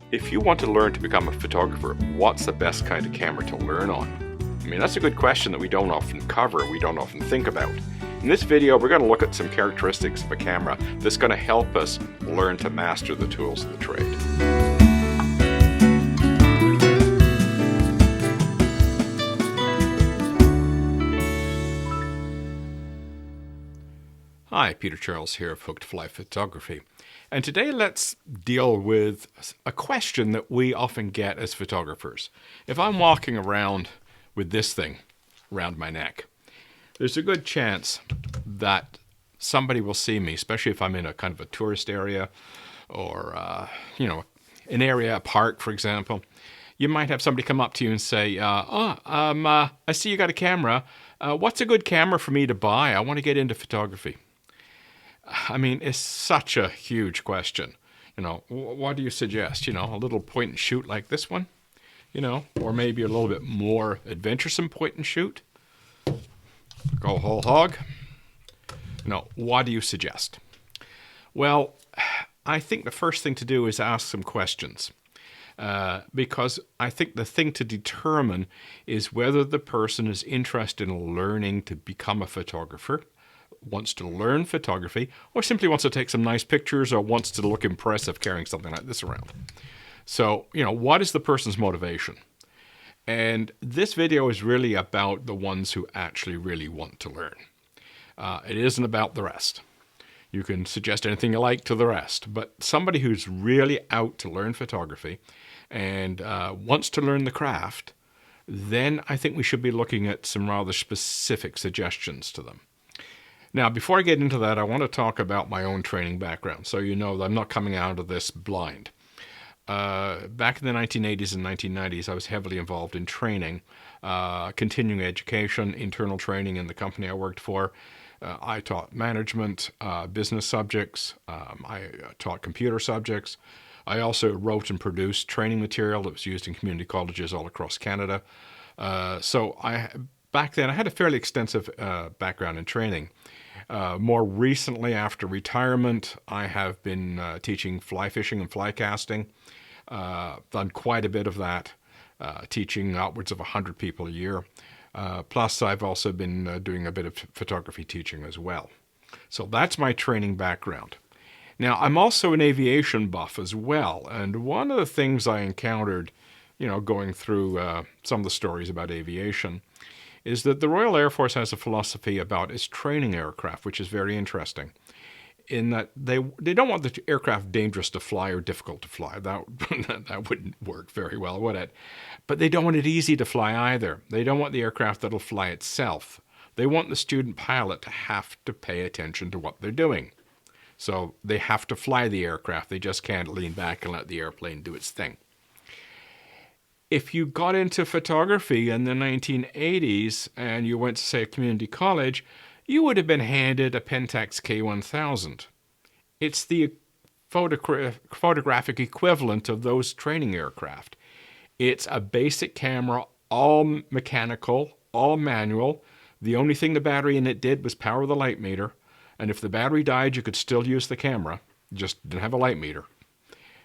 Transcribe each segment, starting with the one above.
If you want to learn to become a photographer, what's the best kind of camera to learn on? I mean, that's a good question that we don't often cover, we don't often think about. In this video, we're going to look at some characteristics of a camera that's going to help us learn to master the tools of the trade. Hi, Peter Charles here of Hooked Fly Photography. And today let's deal with a question that we often get as photographers. If I'm walking around with this thing around my neck, there's a good chance that somebody will see me, especially if I'm in a kind of a tourist area or, an area, a park, for example. You might have somebody come up to you and say, I see you got a camera. What's a good camera for me to buy? I want to get into photography. I mean, it's such a huge question. What do you suggest? A little point and shoot like this one, or maybe a little bit more adventuresome point and shoot. Go whole hog. What do you suggest? Well, I think the first thing to do is ask some questions. Because I think the thing to determine is whether the person is interested in learning to become a photographer, wants to learn photography, or simply wants to take some nice pictures or wants to look impressive carrying something like this around. So, what is the person's motivation? And this video is really about the ones who actually really want to learn. It isn't about the rest. You can suggest anything you like to the rest, but somebody who's really out to learn photography and wants to learn the craft, then I think we should be looking at some rather specific suggestions to them. Now, before I get into that, I want to talk about my own training background, so you know that I'm not coming out of this blind. Back in the 1980s and 1990s, I was heavily involved in training, continuing education, internal training in the company I worked for. I taught management, business subjects. I taught computer subjects. I also wrote and produced training material that was used in community colleges all across Canada. Back then, I had a fairly extensive background in training. More recently, after retirement, I have been teaching fly fishing and fly casting. Done quite a bit of that, teaching upwards of 100 people a year. Plus, I've also been doing a bit of photography teaching as well. So that's my training background. Now, I'm also an aviation buff as well. And one of the things I encountered, going through some of the stories about aviation, is that the Royal Air Force has a philosophy about its training aircraft, which is very interesting, in that they don't want the aircraft dangerous to fly or difficult to fly. That wouldn't work very well, would it? But they don't want it easy to fly either. They don't want the aircraft that'll fly itself. They want the student pilot to have to pay attention to what they're doing. So they have to fly the aircraft. They just can't lean back and let the airplane do its thing. If you got into photography in the 1980s and you went to, say, a community college, you would have been handed a Pentax K1000. It's the photographic equivalent of those training aircraft. It's a basic camera, all mechanical, all manual. The only thing the battery in it did was power the light meter. And if the battery died, you could still use the camera. Just didn't have a light meter.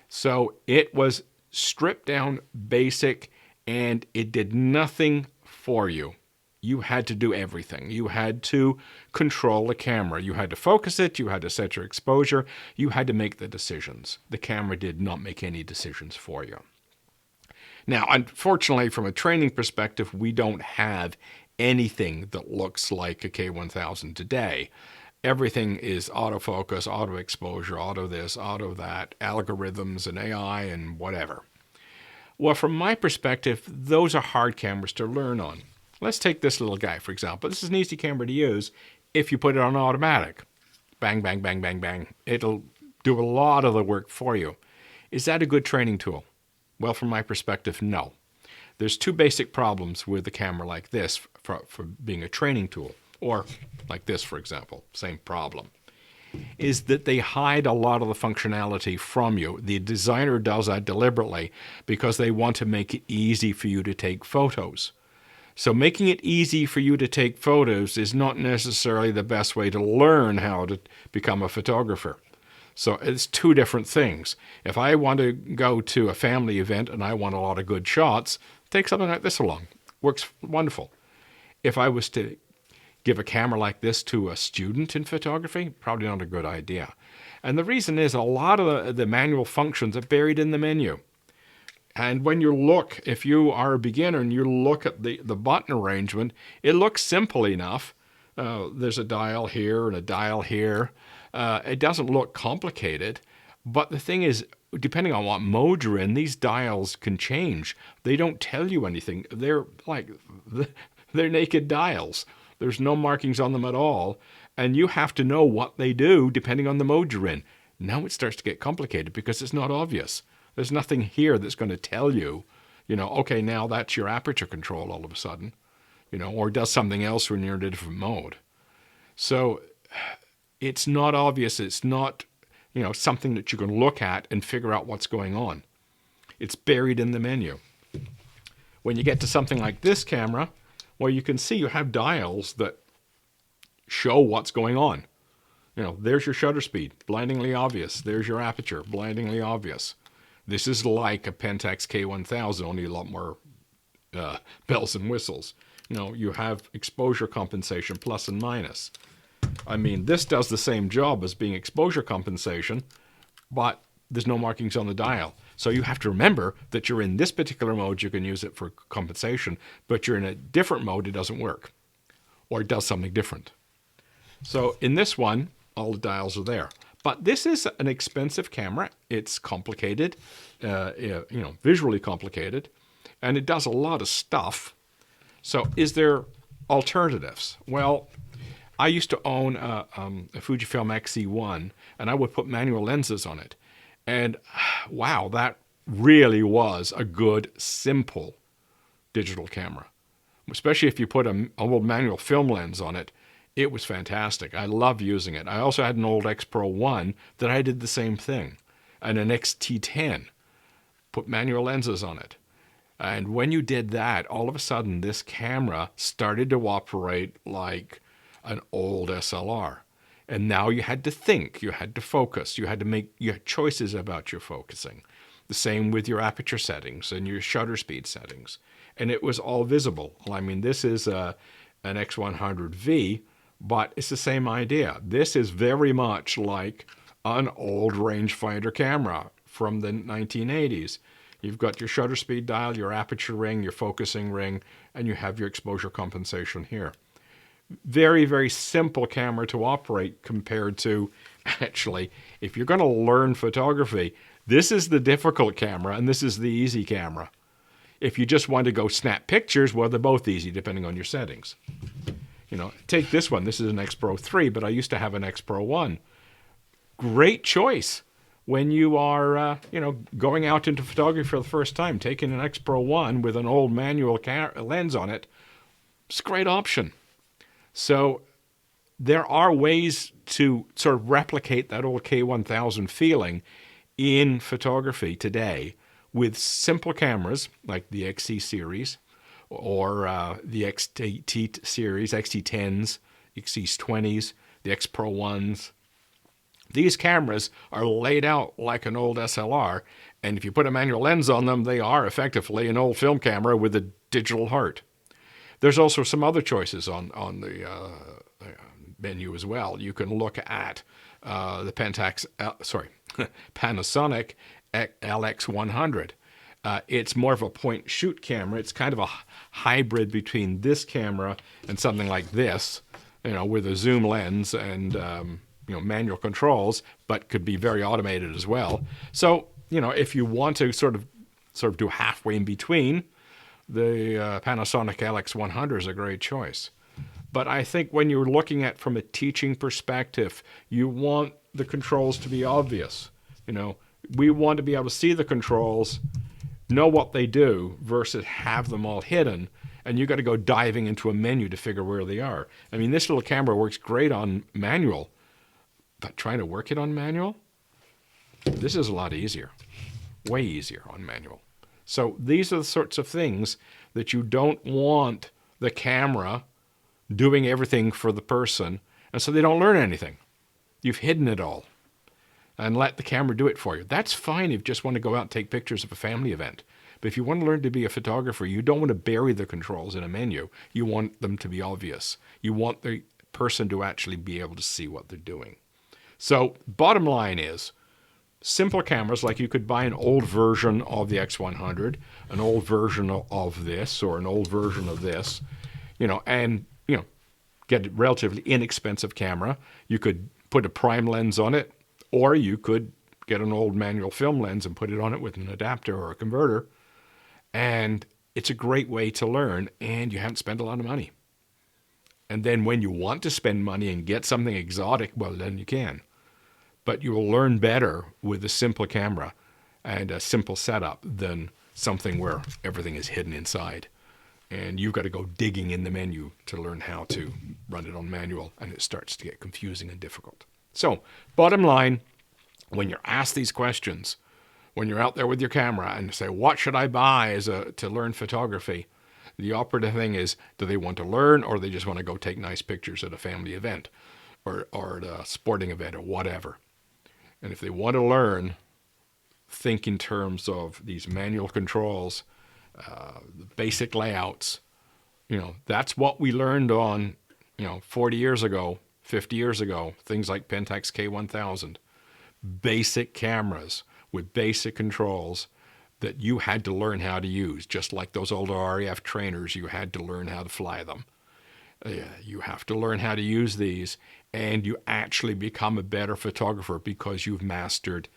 So it was stripped down, basic, and it did nothing for you. You had to do everything. You had to control the camera. You had to focus it. You had to set your exposure. You had to make the decisions. The camera did not make any decisions for you. Now, unfortunately, from a training perspective, we don't have anything that looks like a K1000 today. Everything is autofocus, auto exposure, auto this, auto that, algorithms and AI and whatever. Well, from my perspective, those are hard cameras to learn on. Let's take this little guy, for example. This is an easy camera to use if you put it on automatic. Bang, bang, bang, bang, bang. It'll do a lot of the work for you. Is that a good training tool? Well, from my perspective, no. There's two basic problems with a camera like this for being a training tool. Or like this, for example, same problem, is that they hide a lot of the functionality from you. The designer does that deliberately because they want to make it easy for you to take photos. So making it easy for you to take photos is not necessarily the best way to learn how to become a photographer. So it's two different things. If I want to go to a family event and I want a lot of good shots, take something like this along. Works wonderful. If I was to give a camera like this to a student in photography, probably not a good idea. And the reason is a lot of the manual functions are buried in the menu. And when you look, if you are a beginner and you look at the button arrangement, it looks simple enough. There's a dial here and a dial here. It doesn't look complicated. But the thing is, depending on what mode you're in, these dials can change. They don't tell you anything. They're naked dials. There's no markings on them at all. And you have to know what they do depending on the mode you're in. Now it starts to get complicated because it's not obvious. There's nothing here that's going to tell you, okay, now that's your aperture control all of a sudden, or does something else when you're in a different mode. So it's not obvious. It's not, something that you can look at and figure out what's going on. It's buried in the menu. When you get to something like this camera, well, you can see you have dials that show what's going on. There's your shutter speed, blindingly obvious. There's your aperture, blindingly obvious. This is like a Pentax K1000, only a lot more bells and whistles. You have exposure compensation, plus and minus. I mean, this does the same job as being exposure compensation, but there's no markings on the dial. So you have to remember that you're in this particular mode, you can use it for compensation, but you're in a different mode, it doesn't work. Or it does something different. So in this one, all the dials are there. But this is an expensive camera. It's complicated, visually complicated, and it does a lot of stuff. So is there alternatives? Well, I used to own a Fujifilm XE1, and I would put manual lenses on it. And wow, that really was a good, simple digital camera. Especially if you put an old manual film lens on it. It was fantastic. I love using it. I also had an old X Pro 1 that I did the same thing. And an XT10. Put manual lenses on it. And when you did that, all of a sudden this camera started to operate like an old SLR. And now you had to think, you had to focus, you had choices about your focusing. The same with your aperture settings and your shutter speed settings. And it was all visible. I mean, this is an X100V, but it's the same idea. This is very much like an old rangefinder camera from the 1980s. You've got your shutter speed dial, your aperture ring, your focusing ring, and you have your exposure compensation here. Very, very simple camera to operate compared to, actually, if you're going to learn photography, this is the difficult camera and this is the easy camera. If you just want to go snap pictures, well, they're both easy depending on your settings. Take this one. This is an X Pro 3, but I used to have an X Pro 1. Great choice when you are, going out into photography for the first time. Taking an X Pro 1 with an old manual lens on it, it's a great option. So there are ways to sort of replicate that old K1000 feeling in photography today with simple cameras like the XC series or the XT series, XT10s, XT20s, the X Pro 1s. These cameras are laid out like an old SLR, and if you put a manual lens on them, they are effectively an old film camera with a digital heart. There's also some other choices on the menu as well. You can look at the Panasonic LX100. It's more of a point shoot camera. It's kind of a hybrid between this camera and something like this, with a zoom lens and manual controls, but could be very automated as well. So if you want to sort of do halfway in between, the Panasonic LX100 is a great choice. But I think when you're looking at from a teaching perspective, you want the controls to be obvious. We want to be able to see the controls, know what they do, versus have them all hidden, and you got to go diving into a menu to figure where they are. I mean, this little camera works great on manual, but trying to work it on manual, this is a lot easier, way easier on manual. So these are the sorts of things that you don't want the camera doing everything for the person, and so they don't learn anything. You've hidden it all. and let the camera do it for you. That's fine if you just want to go out and take pictures of a family event. But if you want to learn to be a photographer, you don't want to bury the controls in a menu. You want them to be obvious. You want the person to actually be able to see what they're doing. So bottom line is, simple cameras, like you could buy an old version of the X100, an old version of this, or an old version of this, and get a relatively inexpensive camera. You could put a prime lens on it, or you could get an old manual film lens and put it on it with an adapter or a converter. And it's a great way to learn, and you haven't spent a lot of money. And then when you want to spend money and get something exotic, well, then you can. But you will learn better with a simple camera and a simple setup than something where everything is hidden inside. And you've got to go digging in the menu to learn how to run it on manual, and it starts to get confusing and difficult. So, bottom line, when you're asked these questions, when you're out there with your camera and say, what should I buy to learn photography? The operative thing is, do they want to learn, or they just want to go take nice pictures at a family event or at a sporting event or whatever? And if they want to learn, think in terms of these manual controls, the basic layouts. That's what we learned on, 40 years ago, 50 years ago, things like Pentax K1000. Basic cameras with basic controls that you had to learn how to use, just like those old RAF trainers, you had to learn how to fly them. You have to learn how to use these, and you actually become a better photographer because you've mastered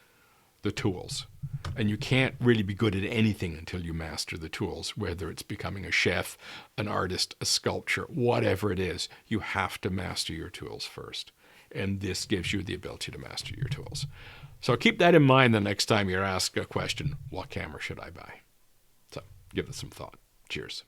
the tools. And you can't really be good at anything until you master the tools, whether it's becoming a chef, an artist, a sculptor, whatever it is. You have to master your tools first. And this gives you the ability to master your tools. So keep that in mind the next time you're asked a question, what camera should I buy? So give it some thought. Cheers.